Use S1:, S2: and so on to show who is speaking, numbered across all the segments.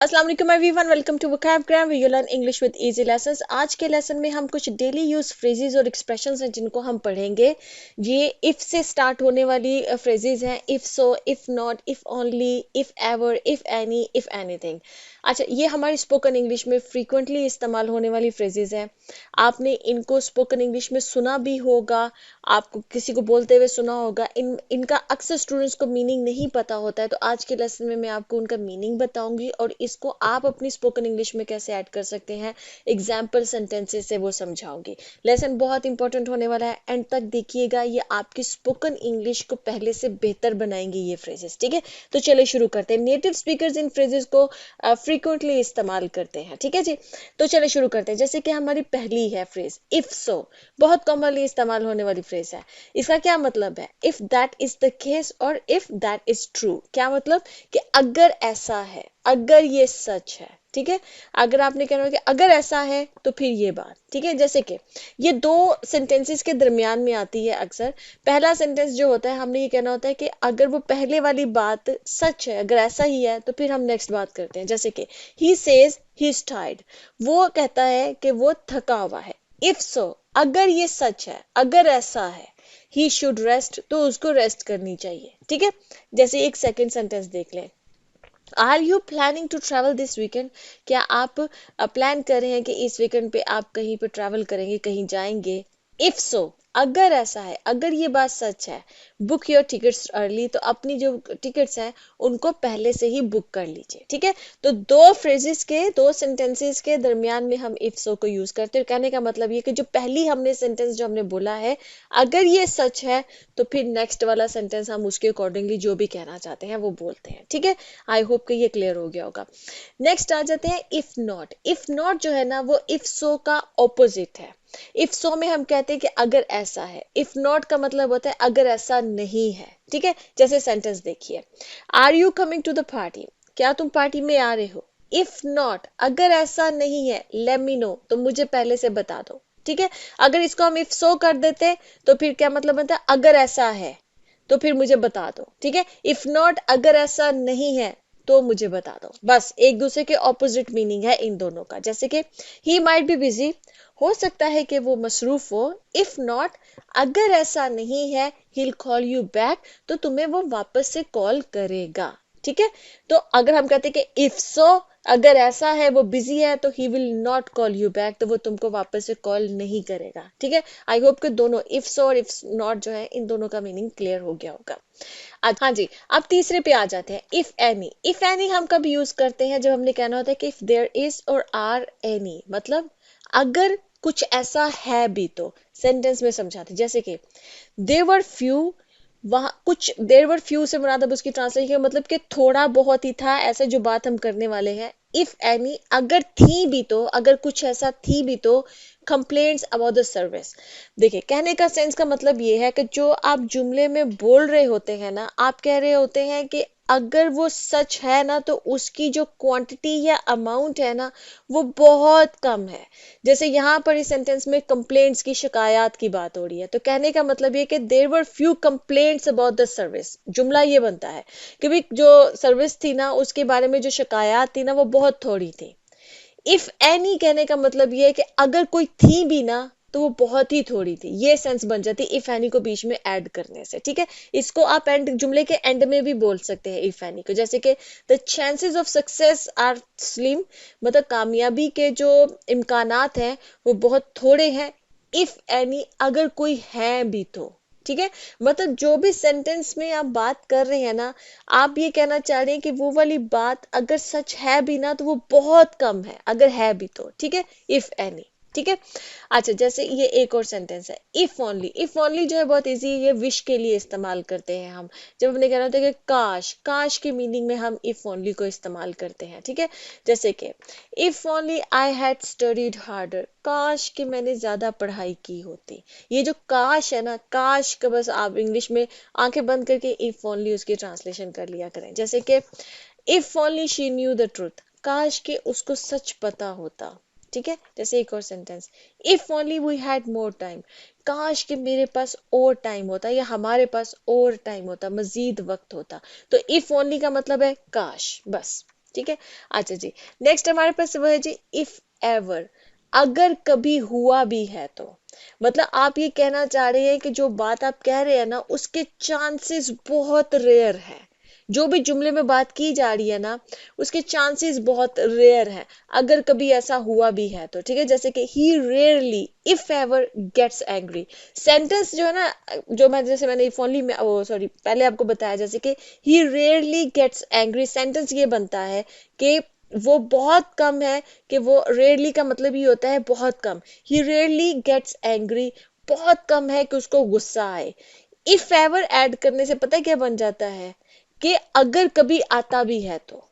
S1: अस्सलाम वालेकुम everyone, welcome to Vocabgram way you learn English with easy lessons. आज के लेसन में हम कुछ डेली यूज फ्रेजेस और एक्सप्रेशंस हैं जिनको हम पढ़ेंगे। ये इफ से स्टार्ट होने वाली फ्रेजेस हैं। If so, if not, if only, if ever, if any, if anything. अच्छा, ये हमारी स्पोकन इंग्लिश में फ्रीक्वेंटली इस्तेमाल होने वाली फ्रेजेस हैं। आपने इनको स्पोकन इंग्लिश में सुना भी होगा, आपको किसी को बोलते हुए सुना होगा। इनका अक्सर स्टूडेंट्स को मीनिंग नहीं पता होता है, तो आज के लेसन में मैं आपको उनका मीनिंग बताऊंगी और इसको आप अपनी स्पोकन इंग्लिश में कैसे ऐड कर सकते हैं, एग्जाम्पल सेंटेंसेस से वो समझाऊंगी। लेसन बहुत इंपॉर्टेंट होने वाला है, एंड तक देखिएगा। ये आपकी स्पोकन इंग्लिश को पहले से बेहतर बनाएंगे ये फ्रेजेस, ठीक है। तो चलिए शुरू करते हैं। नेटिव स्पीकर्स इन फ्रेजेस को फ्रीक्वेंटली इस्तेमाल करते हैं, ठीक है जी। तो चलिए शुरू करते हैं। जैसे कि हमारी पहली है फ्रेज इफ सो, बहुत कॉमनली इस्तेमाल होने वाली फ्रेज है। इसका क्या मतलब है? If that is the case और इफ दैट इज ट्रू। क्या मतलब कि अगर ऐसा है, अगर ये सच है, ठीक है। अगर आपने कहना है कि अगर ऐसा है तो फिर ये बात, ठीक है। जैसे कि ये दो सेंटेंसेस के दरमियान में आती है अक्सर। पहला सेंटेंस जो होता है, हमने ये कहना होता है कि अगर वो पहले वाली बात सच है, अगर ऐसा ही है, तो फिर हम नेक्स्ट बात करते हैं। जैसे कि he says he is tired, वो कहता है कि वो थका हुआ है। इफ सो, अगर ये सच है, अगर ऐसा है, ही शुड रेस्ट, तो उसको रेस्ट करनी चाहिए, ठीक है। जैसे एक सेकंड सेंटेंस देख लें। Are you planning to travel this weekend? क्या आप प्लान कर रहे हैं कि इस वीकेंड पे आप कहीं पे ट्रैवल करेंगे, कहीं जाएंगे? इफ सो, अगर ऐसा है, अगर ये बात सच है, बुक योर टिकट्स अर्ली, तो अपनी जो टिकट्स हैं उनको पहले से ही बुक कर लीजिए, ठीक है। तो दो फ्रेजेस के, दो सेंटेंसेस के दरमियान में हम इफ सो को यूज करते हैं। कहने का मतलब ये कि जो पहली हमने सेंटेंस जो हमने बोला है, अगर ये सच है, तो फिर नेक्स्ट वाला सेंटेंस हम उसके अकॉर्डिंगली जो भी कहना चाहते हैं वो बोलते हैं, ठीक है। आई होप कि ये क्लियर हो गया होगा। नेक्स्ट आ जाते हैं इफ नॉट। इफ नॉट जो है ना, वो इफ सो का ऑपोजिट है। इफ सो में हम कहते हैं कि अगर ऐसा है। इफ नॉट का मतलब होता है अगर ऐसा नहीं है, ठीक है। जैसे सेंटेंस देखिए, are you coming to the party? क्या तुम पार्टी में आ रहे हो? इफ नॉट, अगर ऐसा नहीं है, लेट मी नो, तो मुझे पहले से बता दो, ठीक है। अगर इसको हम इफ सो कर देते तो फिर क्या मतलब बनता है? अगर ऐसा है तो फिर मुझे बता दो, ठीक है। इफ नॉट, अगर ऐसा नहीं है तो मुझे बता दो। बस एक दूसरे के ऑपोजिट मीनिंग है इन दोनों का। जैसे कि ही माइट बी बिजी, हो सकता है कि वो मसरूफ हो। इफ नॉट, अगर ऐसा नहीं है, ही कॉल यू बैक, तो तुम्हें वो वापस से कॉल करेगा, ठीक है। तो अगर हम कहते हैं कि इफ सो, अगर ऐसा है, वो बिजी है, तो he will not call you back, तो वो तुमको वापस से कॉल नहीं करेगा, ठीक है। आई होप कि दोनों इफ सो और इफ नॉट जो है, इन दोनों का मीनिंग क्लियर हो गया होगा। हाँ जी, अब तीसरे पे आ जाते हैं इफ एनी। इफ एनी हम कब यूज करते हैं? जब हमने कहना होता है कि इफ देयर इज और आर एनी, मतलब अगर कुछ ऐसा है भी, तो सेंटेंस में समझाते हैं। जैसे कि देयर वर फ्यू, वहां कुछ, देयर वर फ्यू से मुराद, अब उसकी ट्रांसलेशन मतलब कि थोड़ा बहुत ही था, ऐसे जो बात हम करने वाले हैं। इफ एनी, अगर थी भी तो, अगर कुछ ऐसा थी भी तो। Complaints about the service. देखिए, कहने का सेंस का मतलब ये है कि जो आप जुमले में बोल रहे होते हैं ना, आप कह रहे होते हैं कि अगर वो सच है ना, तो उसकी जो क्वांटिटी या अमाउंट है ना, वो बहुत कम है। जैसे यहाँ पर इस सेंटेंस में कंप्लेंट्स की, शिकायत की बात हो रही है, तो कहने का मतलब ये कि there were few complaints about the service. जुमला ये बनता है कि भाई जो सर्विस थी ना, उसके बारे में जो शिकायत थी ना, वो बहुत थोड़ी थी। इफ एनी कहने का मतलब ये है कि अगर कोई थी भी ना, तो वो बहुत ही थोड़ी थी। ये सेंस बन जाती इफ एनी को बीच में ऐड करने से, ठीक है। इसको आप एंड, जुमले के एंड में भी बोल सकते हैं इफ एनी को। जैसे कि the chances of success are slim, मतलब कामयाबी के जो इम्कानात हैं वो बहुत थोड़े हैं। इफ एनी, अगर कोई है भी तो, ठीक है। मतलब जो भी सेंटेंस में आप बात कर रहे हैं ना, आप ये कहना चाह रहे हैं कि वो वाली बात अगर सच है भी ना, तो वो बहुत कम है, अगर है भी तो, ठीक है। इफ एनी, ठीक है। अच्छा, जैसे ये एक और सेंटेंस है इफ ओनली। इफ ओनली जो है बहुत इजी, ये विश के लिए इस्तेमाल करते हैं हम। जब हमने कहना होता है कि काश, काश के मीनिंग में हम इफ ओनली को इस्तेमाल करते हैं, ठीक है। जैसे कि if only I had studied harder, काश कि मैंने ज्यादा पढ़ाई की होती। ये जो काश है ना, काश का बस आप इंग्लिश में आंखें बंद करके इफ ओनली उसकी ट्रांसलेशन कर लिया करें। जैसे कि if only she knew the truth, काश के उसको सच पता होता, ठीक है। जैसे एक और sentence, if only we had more time, काश कि मेरे पास और टाइम होता, या हमारे पास और टाइम होता, मजीद वक्त होता। तो इफ ओनली का मतलब है काश, बस। ठीक है। अच्छा जी, नेक्स्ट हमारे पास वो है जी इफ एवर, अगर कभी हुआ भी है तो। मतलब आप ये कहना चाह रहे हैं कि जो बात आप कह रहे हैं ना उसके चांसेस बहुत रेयर है, जो भी जुमले में बात की जा रही है ना उसके चांसेस बहुत रेयर है, अगर कभी ऐसा हुआ भी है तो। ठीक है, जैसे कि he rarely if ever gets angry. Sentence जो है ना, जो मैं जैसे मैंने इफ ओनली में ओ सॉरी पहले आपको बताया, जैसे कि he rarely gets angry, sentence ये बनता है कि वो बहुत कम है, कि वो रेयरली का मतलब ही होता है बहुत कम। ही रेयरली गेट्स एंग्री, बहुत कम है कि उसको गुस्सा आए। इफ एवर ऐड करने से पता है क्या बन जाता है, कि अगर कभी आता भी है तो।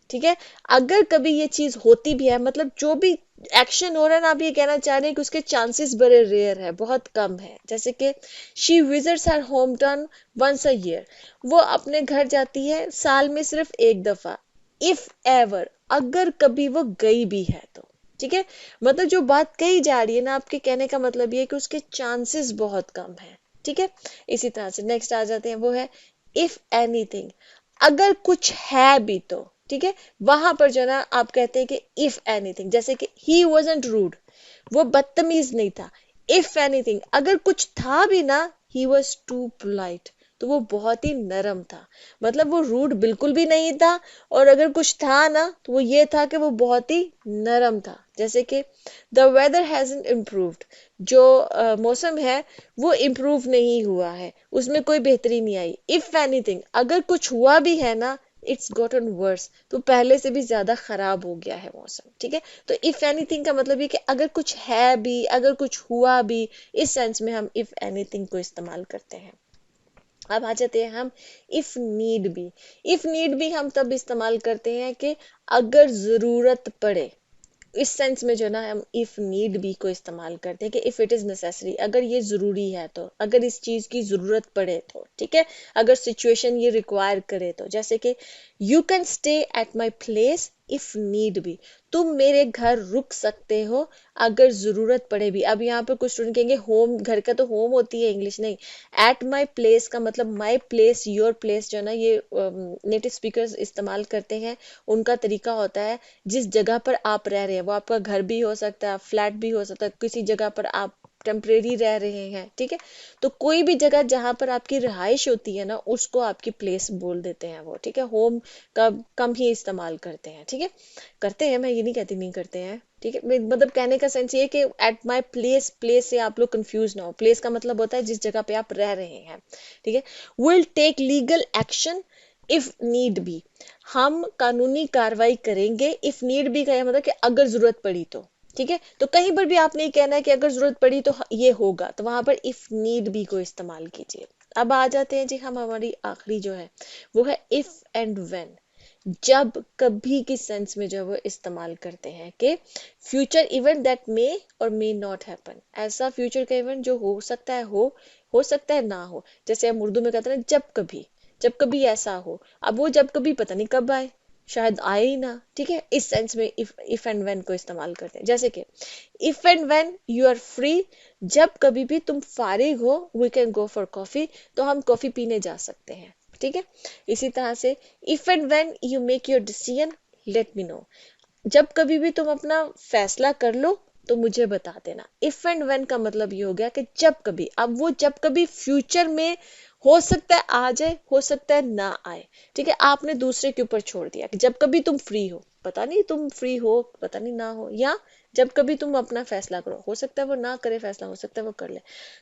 S1: ठीक है, अगर कभी ये चीज होती भी है, मतलब जो भी एक्शन हो रहा है ना, आप ये कहना चाह रहे हैं कि उसके चांसेस बड़े रेयर है, बहुत कम है। जैसे कि she visits her home town once a year, वो अपने घर जाती है साल में सिर्फ एक दफा। इफ एवर, अगर कभी वो गई भी है तो। ठीक है, मतलब जो बात कही जा रही है ना, आपके कहने का मतलब ये है कि उसके चांसेस बहुत कम है। ठीक है, इसी तरह से नेक्स्ट आ जाते हैं, वो है इफ एनीथिंग, अगर कुछ है भी तो। ठीक है, वहां पर जो है ना आप कहते हैं कि इफ एनीथिंग, जैसे कि ही वॉजंट रूड, वो बदतमीज नहीं था। इफ एनीथिंग, अगर कुछ था भी ना, ही वॉज टू पोलाइट, तो वो बहुत ही नरम था। मतलब वो रूड बिल्कुल भी नहीं था, और अगर कुछ था ना तो वो ये था कि वो बहुत ही नरम था। जैसे कि द वेदर हैजंट इम्प्रूव्ड, जो मौसम है वो इम्प्रूव नहीं हुआ है, उसमें कोई बेहतरी नहीं आई। इफ एनीथिंग, अगर कुछ हुआ भी है ना, इट्स गोटन वर्स, तो पहले से भी ज्यादा खराब हो गया है मौसम। ठीक है, तो इफ एनीथिंग का मतलब ये कि अगर कुछ है भी, अगर कुछ हुआ भी, इस सेंस में हम इफ एनीथिंग को इस्तेमाल करते हैं। अब आ जाते हैं हम if need B. If need be हम तब इस्तेमाल करते हैं कि अगर जरूरत पड़े। इस सेंस में जो ना हम इफ नीड बी को इस्तेमाल करते हैं कि इफ इट इज नेसेसरी, अगर ये जरूरी है तो, अगर इस चीज की जरूरत पड़े तो। ठीक है, अगर सिचुएशन ये रिक्वायर करे तो। जैसे कि you can stay at my place if need B, तुम मेरे घर रुक सकते हो अगर जरूरत पड़े भी। अब यहाँ पर कुछ स्टूडेंट कहेंगे होम, घर का तो होम होती है इंग्लिश, नहीं। एट माई प्लेस का मतलब माई प्लेस, योर प्लेस जो है ना, ये नेटिव स्पीकर्स इस्तेमाल करते हैं। उनका तरीका होता है जिस जगह पर आप रह रहे हैं, वो आपका घर भी हो सकता है, फ्लैट भी हो सकता है, किसी जगह पर आप टेम्परेरी रह रहे हैं। ठीक है, तो कोई भी जगह जहां पर आपकी रिहाइश होती है ना, उसको आपकी प्लेस बोल देते हैं वो। ठीक है, होम का कम ही इस्तेमाल करते हैं। ठीक है, करते हैं, मैं ये नहीं कहती नहीं करते हैं। ठीक है, मतलब कहने का सेंस ये कि एट माई प्लेस, प्लेस से आप लोग कंफ्यूज ना हो। प्लेस का मतलब होता है जिस जगह पे आप रह रहे हैं। ठीक है, will take legal action if need be, हम कानूनी कार्रवाई करेंगे। इफ नीड भी का मतलब कि अगर जरूरत पड़ी तो। ठीक है, तो कहीं पर भी आपने ये कहना है कि अगर जरूरत पड़ी तो ये होगा, तो वहां पर इफ नीड बी को इस्तेमाल कीजिए। अब आ जाते हैं जी हम हमारी आखिरी जो है, वो है इफ एंड व्हेन। जब कभी की सेंस में जो है वो इस्तेमाल करते हैं कि फ्यूचर इवेंट दैट मे और मे नॉट हैपन, ऐसा फ्यूचर का इवेंट जो हो सकता है हो सकता है ना हो। जैसे हम उर्दू में कहते हैं जब कभी, जब कभी ऐसा हो। अब वो जब कभी पता नहीं कब आए, शायद आए ही ना। ठीक है, इस सेंस में इफ एंड व्हेन को इस्तेमाल करते हैं। जैसे कि if and when you are free, जब कभी भी तुम फारिग हो, we can go for coffee, तो हम कॉफी पीने जा सकते हैं। ठीक है, इसी तरह से if and when you make your decision let me know, जब कभी भी तुम अपना फैसला कर लो तो मुझे बता देना। इफ एंड व्हेन का मतलब ये हो गया कि जब कभी। अब वो जब कभी फ्यूचर में हो सकता है आ जाए, हो सकता है ना आए। ठीक है, आपने दूसरे के ऊपर छोड़ दिया कि जब कभी तुम फ्री हो, पता नहीं तुम फ्री हो, पता नहीं ना हो, या जब कभी तुम अपना फैसला करो, हो सकता है वो ना करे फैसला, हो सकता है वो कर ले।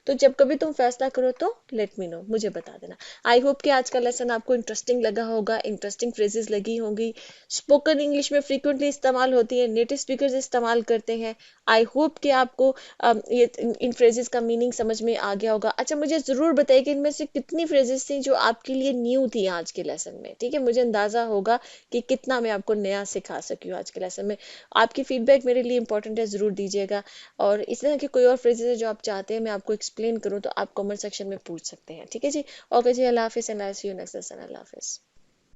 S1: तो जब कभी तुम फैसला करो तो लेट मी नो, मुझे बता देना। आई होप कि आज का लेसन आपको इंटरेस्टिंग लगा होगा, इंटरेस्टिंग फ्रेजेस लगी होंगी, स्पोकन इंग्लिश में फ्रीक्वेंटली इस्तेमाल होती है, नेटिव स्पीकर्स इस्तेमाल करते हैं। आई होप कि आपको ये इन फ्रेजेस का मीनिंग समझ में आ गया होगा। अच्छा, मुझे जरूर बताइए कि इनमें से कितनी फ्रेजेस थी जो आपके लिए न्यू थी आज के लेसन में। ठीक है, मुझे अंदाजा होगा कि कितना मैं आपको नया सिखा सकी हूँ आज के लेसन में। आपकी फीडबैक मेरे लिए इंपॉर्टेंट है, जरूर दीजिएगा। और इस तरह के कोई और फ्रेजेस है जो आप चाहते हैं मैं आपको एक्सप्लेन करूँ, तो आप कमेंट सेक्शन में पूछ सकते हैं। ठीक है जी, ओके जी, अल्लाह हाफिज़ and I see you next lesson. अल्लाह हाफिज़।